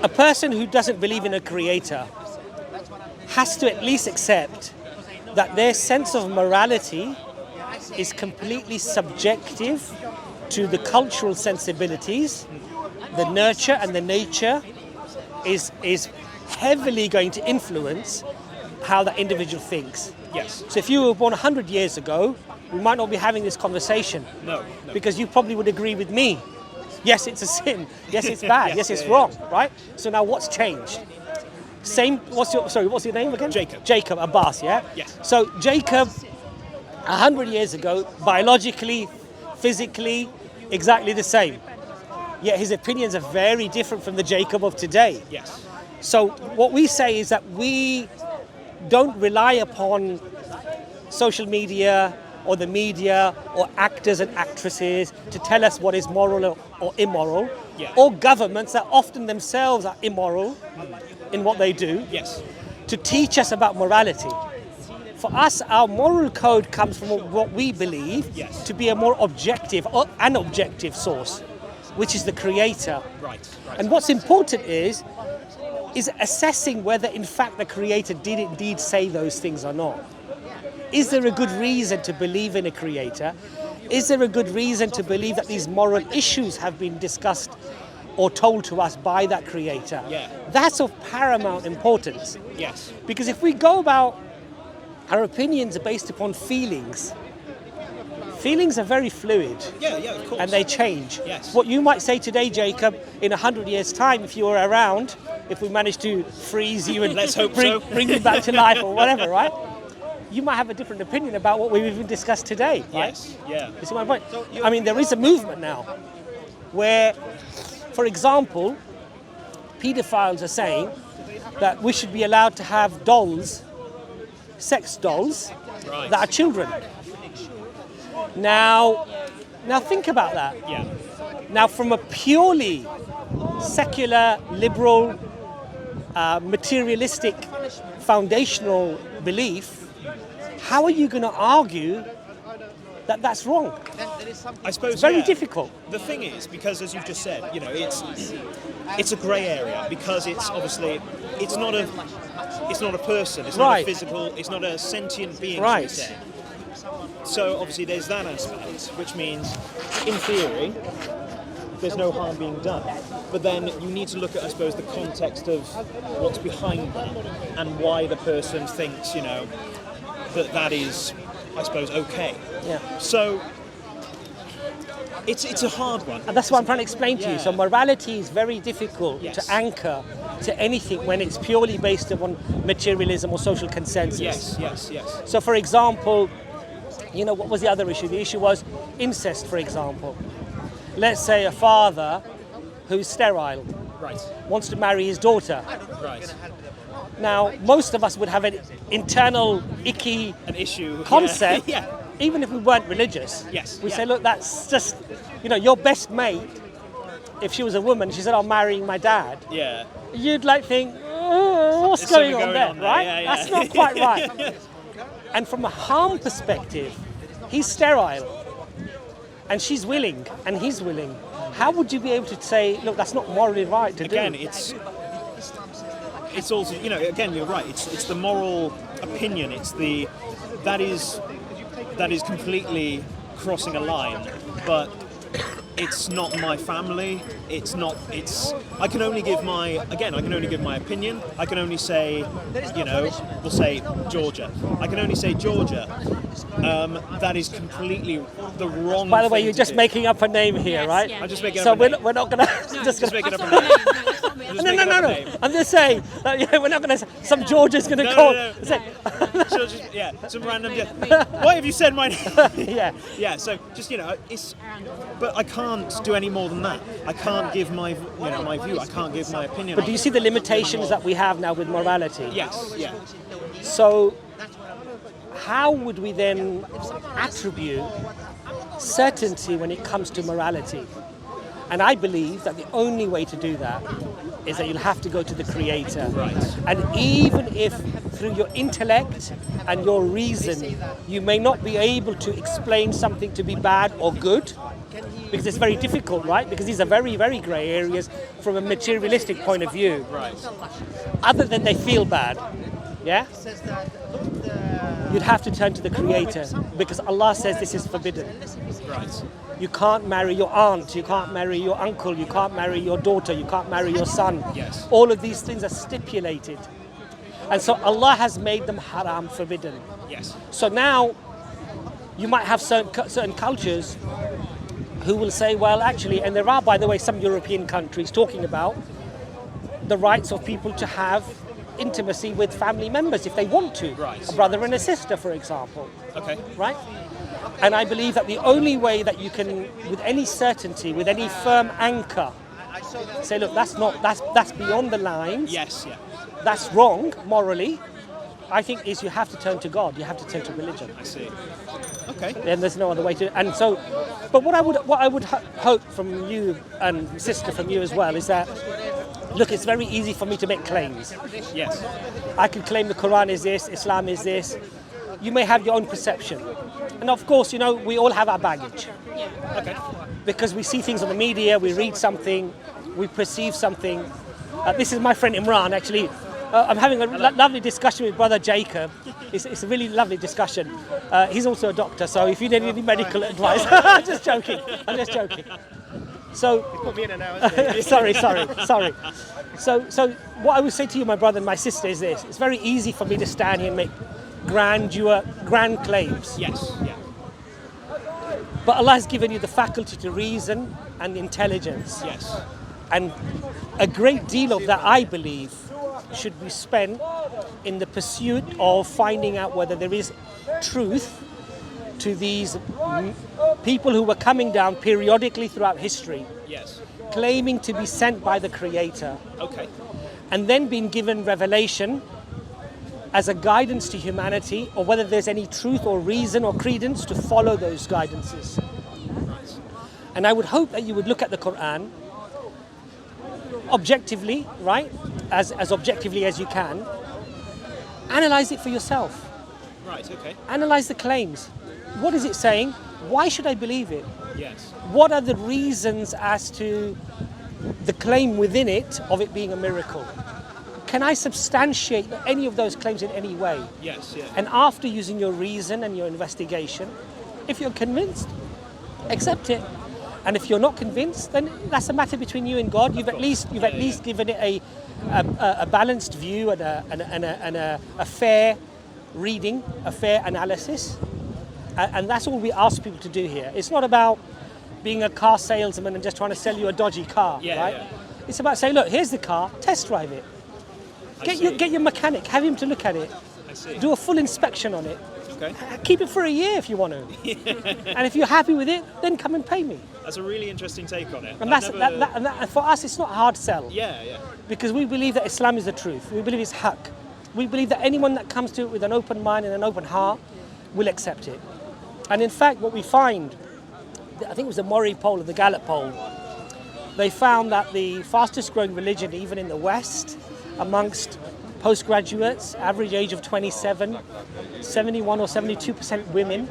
a person who doesn't believe in a creator has to at least accept that their sense of morality is completely subjective to the cultural sensibilities. The nurture and the nature is heavily going to influence how that individual thinks. Yes. So if you were born 100 years ago, we might not be having this conversation. No. Because you probably would agree with me. Yes, it's a sin. Yes, it's bad. yes, it's yeah, wrong, right? So now what's changed? What's your name again? Jacob. Jacob Abbas, yeah? Yes. So Jacob, 100 years ago, biologically, physically, exactly the same. Yet his opinions are very different from the Jacob of today. Yes. So what we say is that we don't rely upon social media or the media or actors and actresses to tell us what is moral or immoral, or governments that often themselves are immoral in what they do, to teach us about morality. For us, our moral code comes from what we believe to be a more objective or an objective source, which is the creator. Right. And what's important is assessing whether in fact the creator did indeed say those things or not. Is there a good reason to believe in a creator? Is there a good reason to believe that these moral issues have been discussed or told to us by that creator? Yeah. That's of paramount importance. Yes. Because if we go about, our opinions are based upon feelings. Feelings are very fluid. Yeah, of course. And they change. Yes. What you might say today, Jacob, in 100 years' time, if you were around, if we managed to freeze you and Let's hope bring you back to life or whatever, right? You might have a different opinion about what we've even discussed today, right? Yes, yeah. You see my point? I mean, there is a movement now where, for example, paedophiles are saying that we should be allowed to have dolls, sex dolls, that are children. Now think about that. Yeah. Now, from a purely secular, liberal, materialistic, foundational belief, how are you going to argue that that's wrong? I suppose it's very difficult. The thing is, because as you've just said, it's a grey area because it's obviously it's not a person, it's not a physical, it's not a sentient being. Right. So obviously there's that aspect, which means, in theory, there's no harm being done. But then you need to look at, I suppose, the context of what's behind that and why the person thinks, that is, I suppose, okay. Yeah. So it's a hard one. And that's what I'm trying to explain to you. So morality is very difficult Yes. to anchor to anything when it's purely based upon materialism or social consensus. Yes. So for example, what was the other issue? The issue was incest, for example. Let's say a father who's sterile wants to marry his daughter. Right. Now, most of us would have an internal icky issue concept, Yeah. even if we weren't religious. Yes. We say, look, that's just, your best mate, if she was a woman, she said, I'm marrying my dad. Yeah. You'd think, what's going on there, right? Yeah. That's not quite right. And from a harm perspective, he's sterile, and she's willing, and he's willing. How would you be able to say, look, that's not morally right to do? Again, it's also, again, you're right. It's the moral opinion. That is completely crossing a line, but it's not my family. I can only give my opinion. I can only say, we'll say Georgia. I can only say Georgia. That is completely the wrong. By the way, thing you're to just do. making up a name here, right? I'm just making so up a name. we're not going to Just making up a name. No. I'm just saying that, we're not going to. Some Georgia's going to call. No. Some random. Why have you said my name? Yeah. So just but I can't do any more than that. I can't give my my view. I can't give my opinion. But do you see the limitations that we have now with morality? Yes. Yeah. So how would we then attribute certainty when it comes to morality? And I believe that the only way to do that is that you'll have to go to the Creator. Right. And even if through your intellect and your reason you may not be able to explain something to be bad or good, because it's very difficult, right? Because these are very, very grey areas from a materialistic point of view. Right. Other than they feel bad, yeah? You'd have to turn to the Creator because Allah says this is forbidden. Right. You can't marry your aunt, you can't marry your uncle, you can't marry your daughter, you can't marry your son. Yes. All of these things are stipulated. And so Allah has made them haram, forbidden. Yes. So now you might have certain cultures who will say, well, actually, and there are, by the way, some European countries talking about the rights of people to have intimacy with family members if they want to. Right. A brother and a sister, for example. Okay. Right? And I believe that the only way that you can, with any certainty, with any firm anchor, say, look, that's beyond the lines. Yes. Yeah. That's wrong morally. I think is you have to turn to God. You have to turn to religion. I see. Okay. And there's no other way to. And so, but what I would hope from you and sister from you as well is that, look, it's very easy for me to make claims. Yes. I could claim the Quran is this, Islam is this. You may have your own perception. And of course, we all have our baggage. Okay. Because we see things on the media, we read something, we perceive something. This is my friend Imran, actually. I'm having a lovely discussion with Brother Jacob. It's a really lovely discussion. He's also a doctor, so if you need any medical advice, I'm just joking. So, Put me in an hour. sorry. So what I would say to you, my brother and my sister, is this: it's very easy for me to stand here and make grand claims. Yes. Yeah. But Allah has given you the faculty to reason and intelligence. Yes. And a great deal of that, I believe, should be spent in the pursuit of finding out whether there is truth to these people who were coming down periodically throughout history, Yes. claiming to be sent by the Creator, Okay. and then being given revelation as a guidance to humanity, or whether there's any truth or reason or credence to follow those guidances. Right. And I would hope that you would look at the Quran objectively, right? As objectively as you can. Analyze it for yourself. Right. Okay. Analyze the claims. What is it saying? Why should I believe it? Yes. What are the reasons as to the claim within it of it being a miracle? Can I substantiate any of those claims in any way? Yes. Yeah. And after using your reason and your investigation, if you're convinced, accept it. And if you're not convinced, then that's a matter between you and God. You've at least given it a balanced view and a fair reading, a fair analysis. And that's all we ask people to do here. It's not about being a car salesman and just trying to sell you a dodgy car, right? Yeah. It's about saying, look, here's the car, test drive it. Get your mechanic, have him to look at it. I see. Do a full inspection on it. Okay. Keep it for a year if you want to. And if you're happy with it, then come and pay me. That's a really interesting take on it. And that, for us, it's not a hard sell. Yeah. Because we believe that Islam is the truth. We believe it's haqq. We believe that anyone that comes to it with an open mind and an open heart will accept it. And in fact, what we find, I think it was the Murray poll or the Gallup poll, they found that the fastest growing religion, even in the West, amongst postgraduates, average age of 27, 71 or 72% women,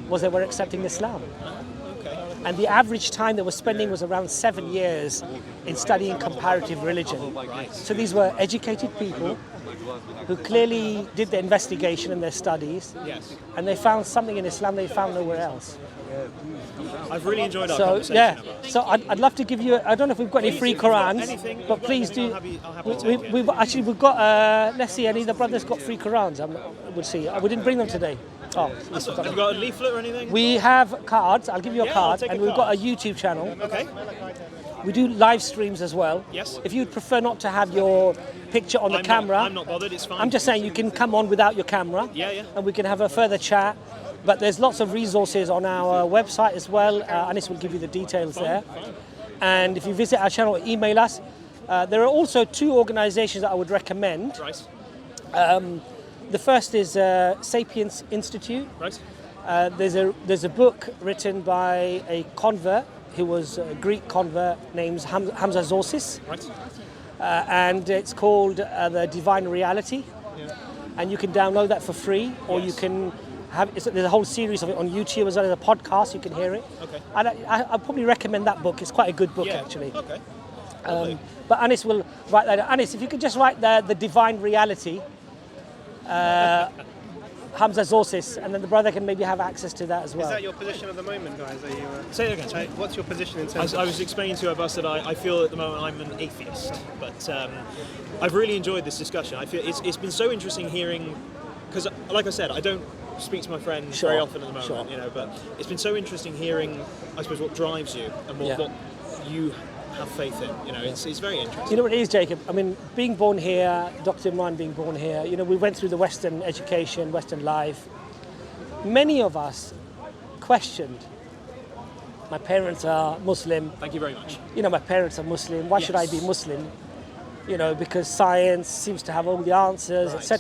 was they were accepting Islam. Okay. And the average time they were spending was around 7 years in studying comparative religion. Right. So these were educated people who clearly did their investigation and their studies, Yes. and they found something in Islam they found nowhere else. I've really enjoyed our So conversation. yeah, about it. so I'd love to give you. I don't know if we've got any Please, free if you've got Qurans, anything, but please do. I'll happily take it. We've got. Let's see, any of the brothers got free Qurans. We'll see. We didn't bring them today. Oh, Have you got a leaflet or anything? we have cards. I'll give you a Yeah, I'll card, take and a we've got a card. YouTube channel. Okay. We do live streams as well. Yes. If you'd prefer not to have your picture on the camera, I'm not bothered. It's fine. I'm just saying you can come on without your camera. Yeah. And we can have a further chat. But there's lots of resources on our website as well. Anis will give you the details there. And if you visit our channel, email us. There are also two organizations that I would recommend. Right. The first is Sapiens Institute. Right. There's a book written by a convert who was a Greek convert named Hamza. Right. And it's called The Divine Reality. And you can download that for free, or you can There's a whole series of it on YouTube as well as a podcast. You can hear it. Okay. And I probably recommend that book. It's quite a good book, Yeah. actually. Okay. But Anis will write that down. Anis, if you could just write the divine reality, Hamza Zorsis, and then the brother can maybe have access to that as well. Is that your position at the moment, guys? Are you, Say it again. Sorry. what's your position in terms I was explaining to Abbas that I feel at the moment I'm an atheist, but I've really enjoyed this discussion. I feel it's been so interesting hearing, because like I said, I don't speak to my friends Sure, very often at the moment, sure. you know, but it's been so interesting hearing, I suppose, what drives you and what, Yeah. what you have faith in. You know, it's very interesting. You know what it is, Jacob? I mean, being born here, Dr. Imran being born here, you know, we went through the Western education, Western life. Many of us questioned. My parents are Muslim. Thank you very much. You know, my parents are Muslim. Why should I be Yes. Muslim? You know, because science seems to have all the answers, Right. etc.